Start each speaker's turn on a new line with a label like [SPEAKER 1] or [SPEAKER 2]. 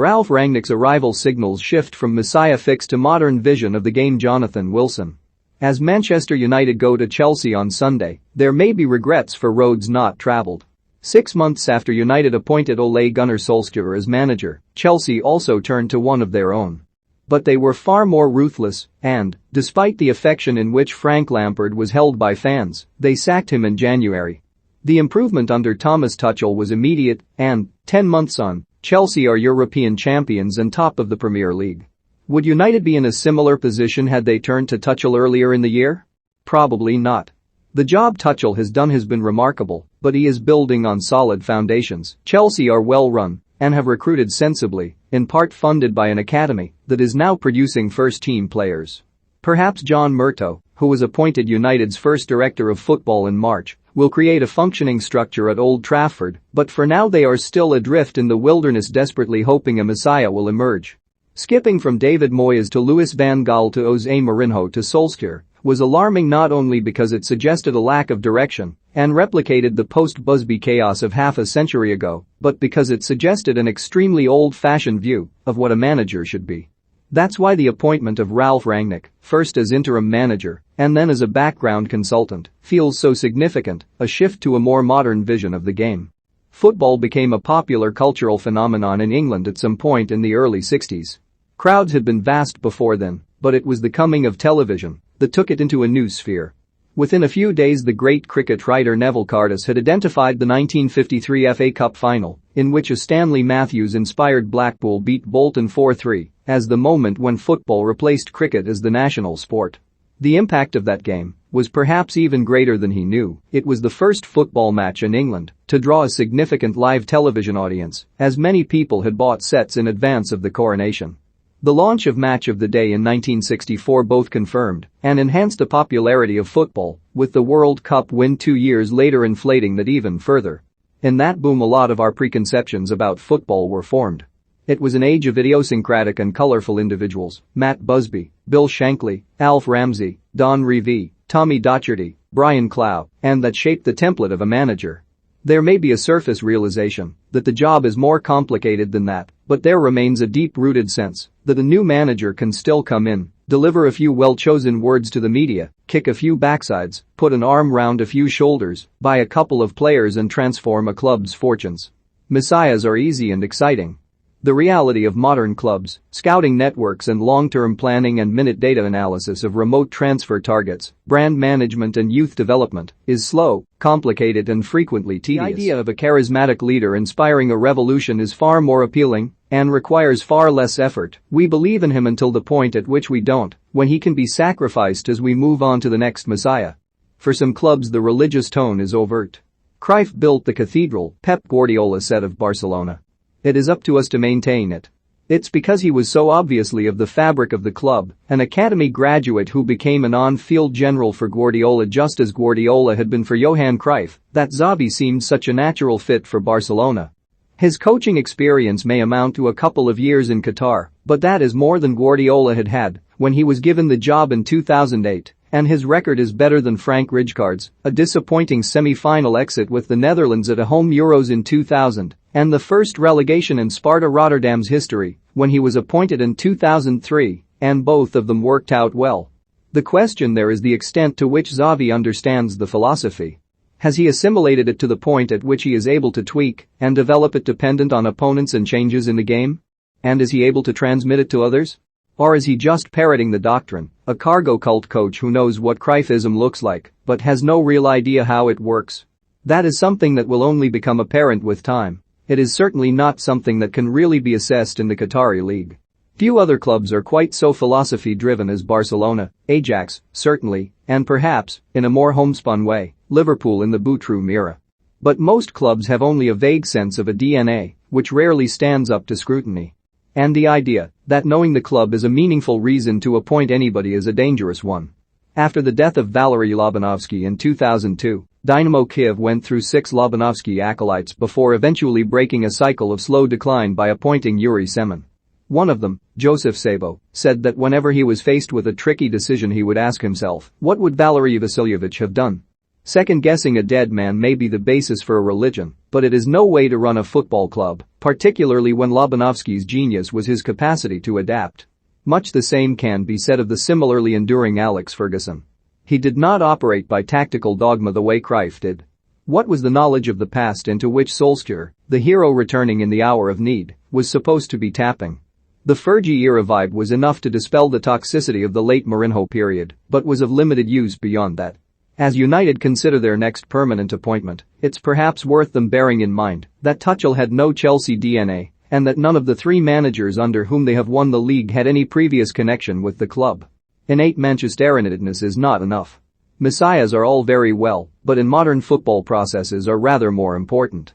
[SPEAKER 1] Ralf Rangnick's arrival signals shift from Messiah fix to modern vision of the game. Jonathan Wilson. As Manchester United go to Chelsea on Sunday, there may be regrets for roads not travelled. 6 months after United appointed Ole Gunnar Solskjaer as manager, Chelsea also turned to one of their own. But they were far more ruthless and, despite the affection in which Frank Lampard was held by fans, they sacked him in January. The improvement under Thomas Tuchel was immediate and, 10 months on, Chelsea are European champions and top of the Premier League. Would United be in a similar position had they turned to Tuchel earlier in the year? Probably not. The job Tuchel has done has been remarkable, but he is building on solid foundations. Chelsea are well run and have recruited sensibly, in part funded by an academy that is now producing first-team players. Perhaps John Murtough, who was appointed United's first director of football in March, will create a functioning structure at Old Trafford, but for now they are still adrift in the wilderness, desperately hoping a messiah will emerge. Skipping from David Moyes to Louis van Gaal to Jose Mourinho to Solskjaer was alarming, not only because it suggested a lack of direction and replicated the post-Busby chaos of half a century ago, but because it suggested an extremely old-fashioned view of what a manager should be. That's why the appointment of Ralf Rangnick, first as interim manager and then as a background consultant, feels so significant, a shift to a more modern vision of the game. Football became a popular cultural phenomenon in England at some point in the early 60s. Crowds had been vast before then, but it was the coming of television that took it into a new sphere. Within a few days, the great cricket writer Neville Cardus had identified the 1953 FA Cup final, in which a Stanley Matthews-inspired Blackpool beat Bolton 4-3, as the moment when football replaced cricket as the national sport. The impact of that game was perhaps even greater than he knew. It was the first football match in England to draw a significant live television audience, as many people had bought sets in advance of the coronation. The launch of Match of the Day in 1964 both confirmed and enhanced the popularity of football, with the World Cup win 2 years later inflating that even further. In that boom, a lot of our preconceptions about football were formed. It was an age of idiosyncratic and colorful individuals: Matt Busby, Bill Shankly, Alf Ramsey, Don Revie, Tommy Docherty, Brian Clough, and that shaped the template of a manager. There may be a surface realization that the job is more complicated than that, but there remains a deep-rooted sense that a new manager can still come in, deliver a few well-chosen words to the media, kick a few backsides, put an arm round a few shoulders, buy a couple of players and transform a club's fortunes. Messiahs are easy and exciting. The reality of modern clubs, scouting networks and long-term planning and minute data analysis of remote transfer targets, brand management and youth development, is slow, complicated and frequently tedious. The idea of a charismatic leader inspiring a revolution is far more appealing and requires far less effort. We believe in him until the point at which we don't, when he can be sacrificed as we move on to the next messiah. For some clubs, the religious tone is overt. Cruyff built the cathedral, Pep Guardiola said of Barcelona. It is up to us to maintain it. It's because he was so obviously of the fabric of the club, an academy graduate who became an on-field general for Guardiola just as Guardiola had been for Johan Cruyff, that Xavi seemed such a natural fit for Barcelona. His coaching experience may amount to a couple of years in Qatar, but that is more than Guardiola had had when he was given the job in 2008. And his record is better than Frank Rijkaard's, a disappointing semi-final exit with the Netherlands at a home Euros in 2000, and the first relegation in Sparta Rotterdam's history, when he was appointed in 2003, and both of them worked out well. The question there is the extent to which Xavi understands the philosophy. Has he assimilated it to the point at which he is able to tweak and develop it dependent on opponents and changes in the game? And is he able to transmit it to others? Or is he just parroting the doctrine, a cargo cult coach who knows what Cruyffism looks like, but has no real idea how it works? That is something that will only become apparent with time. It is certainly not something that can really be assessed in the Qatari league. Few other clubs are quite so philosophy-driven as Barcelona, Ajax, certainly, and perhaps, in a more homespun way, Liverpool in the Boutroum era. But most clubs have only a vague sense of a DNA, which rarely stands up to scrutiny. And the idea that knowing the club is a meaningful reason to appoint anybody is a dangerous one. After the death of Valery Lobanovsky in 2002, Dynamo Kyiv went through 6 Lobanovsky acolytes before eventually breaking a cycle of slow decline by appointing Yuri Semin. One of them, Joseph Sabo, said that whenever he was faced with a tricky decision he would ask himself, what would Valery Vasilyevich have done? Second-guessing a dead man may be the basis for a religion, but it is no way to run a football club. particularly when Lobanovsky's genius was his capacity to adapt. Much the same can be said of the similarly enduring Alex Ferguson. He did not operate by tactical dogma the way Cruyff did. What was the knowledge of the past into which Solskjaer, the hero returning in the hour of need, was supposed to be tapping? The Fergie-era vibe was enough to dispel the toxicity of the late Mourinho period, but was of limited use beyond that. As United consider their next permanent appointment, it's perhaps worth them bearing in mind that Tuchel had no Chelsea DNA and that none of the three managers under whom they have won the league had any previous connection with the club. Innate Manchesterunitedness is not enough. Messiahs are all very well, but in modern football processes are rather more important.